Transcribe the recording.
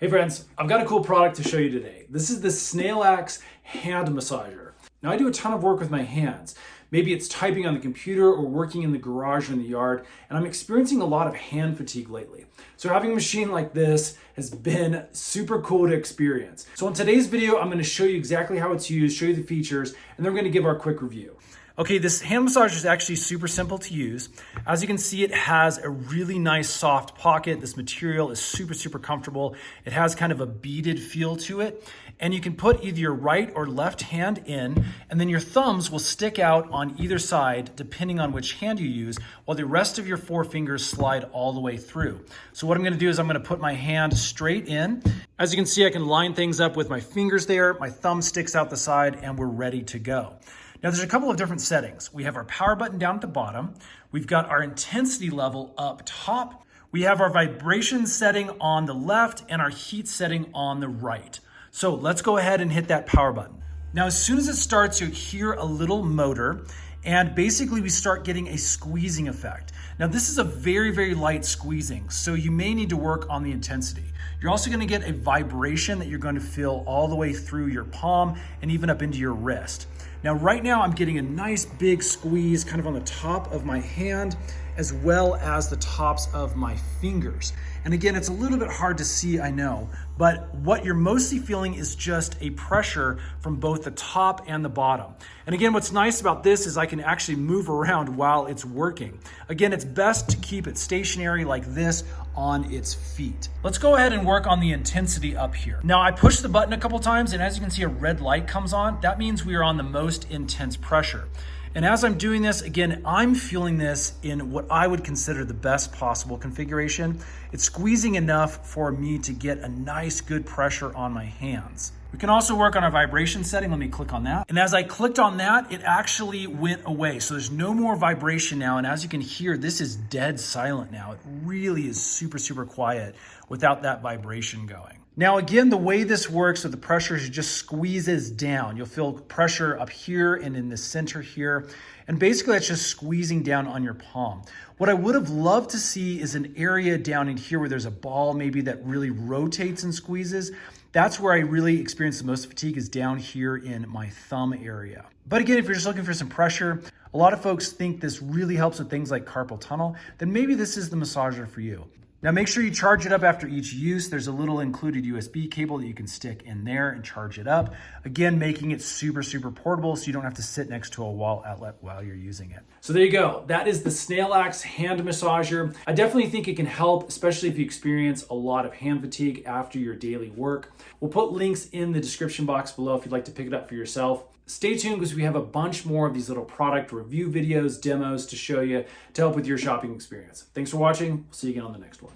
Hey friends, I've got a cool product to show you today. This is the Snailax hand massager. Now I do a ton of work with my hands. Maybe it's typing on the computer or working in the garage or in the yard, and I'm experiencing a lot of hand fatigue lately. So having a machine like this has been super cool to experience. So in today's video, I'm going to show you exactly how it's used, show you the features, and then we're going to give our quick review. Okay, this hand massager is actually super simple to use. As you can see, it has a really nice soft pocket. This material is super comfortable. It has kind of a beaded feel to it. And you can put either your right or left hand in, and then your thumbs will stick out on either side depending on which hand you use, while the rest of your four fingers slide all the way through. So what I'm gonna do is I'm gonna put my hand straight in. As you can see, I can line things up with my fingers there. My thumb sticks out the side, and we're ready to go. Now there's a couple of different settings. We have our power button down at the bottom. We've got our intensity level up top. We have our vibration setting on the left and our heat setting on the right. So let's go ahead and hit that power button. Now as soon as it starts, you'll hear a little motor, and basically we start getting a squeezing effect. Now this is a very light squeezing, so you may need to work on the intensity. You're also gonna get a vibration that you're going to feel all the way through your palm and even up into your wrist. Now right now I'm getting a nice big squeeze kind of on the top of my hand as well as the tops of my fingers. And again, it's a little bit hard to see, I know, but what you're mostly feeling is just a pressure from both the top and the bottom. And again, what's nice about this is I can actually move around while it's working. Again, it's best to keep it stationary like this on its feet. Let's go ahead and work on the intensity up here. Now I push the button a couple times, and as you can see, a red light comes on. That means we are on the most intense pressure. And as I'm doing this, again, I'm feeling this in what I would consider the best possible configuration. It's squeezing enough for me to get a nice, good pressure on my hands. We can also work on our vibration setting. Let me click on that. And as I clicked on that, it actually went away. So there's no more vibration now. And as you can hear, this is dead silent now. It really is super quiet without that vibration going. Now again, the way this works with the pressure is it just squeezes down. You'll feel pressure up here and in the center here. And basically that's just squeezing down on your palm. What I would have loved to see is an area down in here where there's a ball maybe that really rotates and squeezes. That's where I really experience the most fatigue, is down here in my thumb area. But again, if you're just looking for some pressure, a lot of folks think this really helps with things like carpal tunnel, then maybe this is the massager for you. Now make sure you charge it up after each use. There's a little included USB cable that you can stick in there and charge it up. Again, making it super portable so you don't have to sit next to a wall outlet while you're using it. So there you go. That is the Snailax hand massager. I definitely think it can help, especially if you experience a lot of hand fatigue after your daily work. We'll put links in the description box below if you'd like to pick it up for yourself. Stay tuned because we have a bunch more of these little product review videos, demos to show you to help with your shopping experience. Thanks for watching. We'll see you again on the next one.